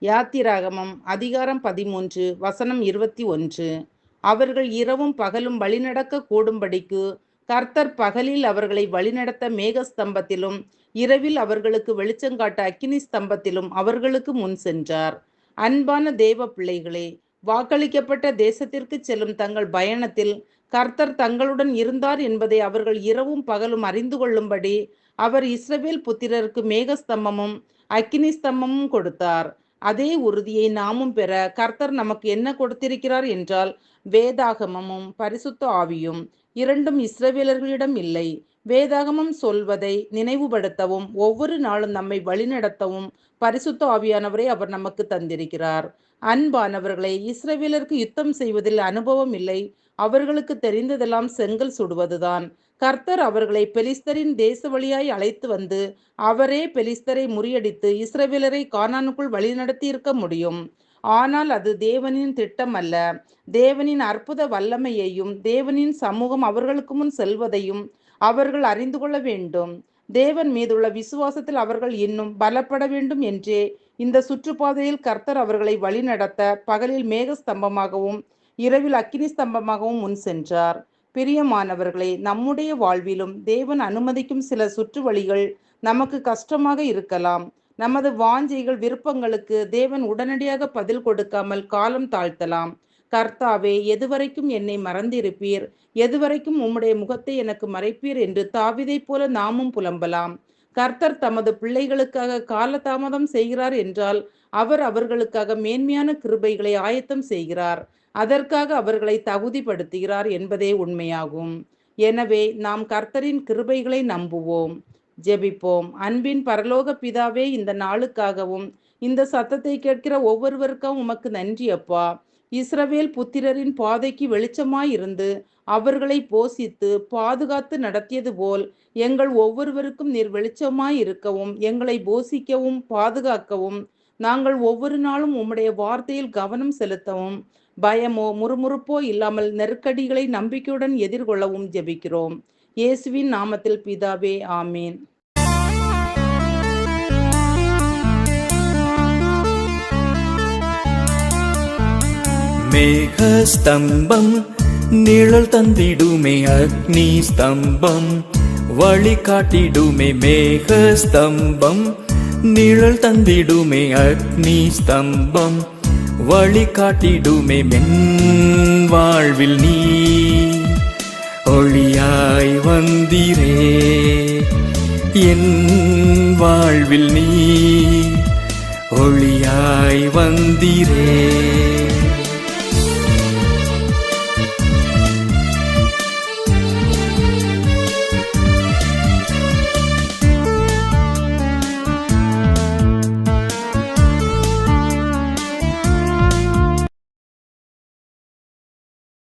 யாத்திராகமம் அதிகாரம் 13 வசனம் 21. அவர்கள் இரவும் பகலும் வழிநடக்க கூடும்படிக்கு கர்த்தர் பகலில் அவர்களை வழிநடத்த மேகஸ்தம்பத்திலும் இரவில் அவர்களுக்கு வெளிச்சங்காட்ட அக்கினி ஸ்தம்பத்திலும் அவர்களுக்கு முன் சென்றார். அன்பான தேவ பிள்ளைகளே, வாக்களிக்கப்பட்ட தேசத்திற்கு செல்லும் தங்கள் பயணத்தில் கர்த்தர் தங்களுடன் இருந்தார் என்பதை அவர்கள் இரவும் பகலும் அறிந்து கொள்ளும்படி அவர் இஸ்ரவேல் புத்திரருக்கு மேகஸ்தம்பமும் அக்கினி ஸ்தம்பமும் கொடுத்தார். அதே உறுதியை நாமும் பெற கர்த்தர் நமக்கு என்ன கொடுத்திருக்கிறார் என்றால், வேதாகமமும் பரிசுத்த ஆவியும். இரண்டும் இஸ்ரவேலர்களிடம் இல்லை. வேதாகமம் சொல்வதை நினைவுபடுத்தவும் ஒவ்வொரு நாளும் நம்மை வழிநடத்தவும் பரிசுத்த ஆவியானவரை அவர் நமக்கு தந்திருக்கிறார். அன்பானவர்களை, இஸ்ரவேலருக்கு யுத்தம் செய்வதில் அனுபவம் இல்லை. அவர்களுக்கு தெரிந்ததெல்லாம் செங்கல் சுடுவதுதான். கர்த்தர் அவர்களை பெலிஸ்தரின் தேச வழியாய் அழைத்து வந்து அவரே பெலிஸ்தரை முறியடித்து இஸ்ரவேலரை கானானுக்குள் வழிநடத்தி இருக்க முடியும். ஆனால் அது தேவனின் திட்டம் அல்ல. தேவனின் அற்புத வல்லமையையும் தேவனின் சமூகம் அவர்களுக்கு முன் செல்வதையும் அவர்கள் அறிந்து கொள்ள வேண்டும். தேவன் மீதுள்ள விசுவாசத்தில் அவர்கள் இன்னும் பலப்பட வேண்டும் என்றே இந்த சுற்றுப்பாதையில் கர்த்தர் அவர்களை வழிநடத்த பகலில் மேகஸ்தம்பமாகவும் இரவில் அக்கினி ஸ்தம்பமாகவும் முன் சென்றார். பிரியமானவர்களே, நம்முடைய வாழ்விலும் தேவன் அனுமதிக்கும் சில சுற்று வழிகள் நமக்கு கஷ்டமாக இருக்கலாம். நமது வாஞ்சைகள் விருப்பங்களுக்கு தேவன் உடனடியாக பதில் கொடுக்காமல் காலம் தாழ்த்தலாம். கர்த்தாவே, எதுவரைக்கும் என்னை மறந்திருப்பீர்? எதுவரைக்கும் உம்முடைய முகத்தை எனக்கு மறைப்பீர் என்று தாவீதைப் போல நாமும் புலம்பலாம். கர்த்தர் தமது பிள்ளைகளுக்காக காலதாமதம் செய்கிறார் என்றால் அவர் அவர்களுக்காக மேன்மையான கிருபைகளை ஆயத்தம் செய்கிறார். அதற்காக அவர்களை தகுதிப்படுத்துகிறார் என்பதே உண்மையாகும். எனவே நாம் கர்த்தரின் கிருபைகளை நம்புவோம். ஜெபிப்போம். அன்பின் பரலோக பிதாவே, இந்த நாளுக்காகவும் இந்த சத்தத்தை கேட்கிற ஒவ்வொருவருக்கும் உமக்கு நன்றி அப்பா. இஸ்ரவேல் புத்திரரின் பாதைக்கு வெளிச்சமாயிருந்து அவர்களை போஷித்து பாதுகாத்து நடத்தியது போல் எங்கள் ஒவ்வொருவருக்கும் நீர் வெளிச்சமாய் இருக்கவும் எங்களை போஷிக்கவும் பாதுகாக்கவும் நாங்கள் ஒவ்வொரு நாளும் உம்முடைய வார்த்தையில் கவனம் செலுத்தவும் பயமோ முறுமுறுப்போ இல்லாமல் நெருக்கடிகளை நம்பிக்கையுடன் எதிர்கொள்ளவும் ஜெபிக்கிறோம். இயேசுவின் நாமத்தில் பிதாவே, ஆமீன். மேகஸ்தம்பம் நிழல் தந்திடுமே, அக்னி ஸ்தம்பம் வழி காட்டிடுமே. மேகஸ்தம்பம் நிழல் தந்திடுமே, அக்னி ஸ்தம்பம் வழி காட்டிடுமே. மென் வாழ்வில் நீ ஒளியாய் வந்தீரே, என் வாழ்வில் நீ ஒளியாய் வந்தீரே.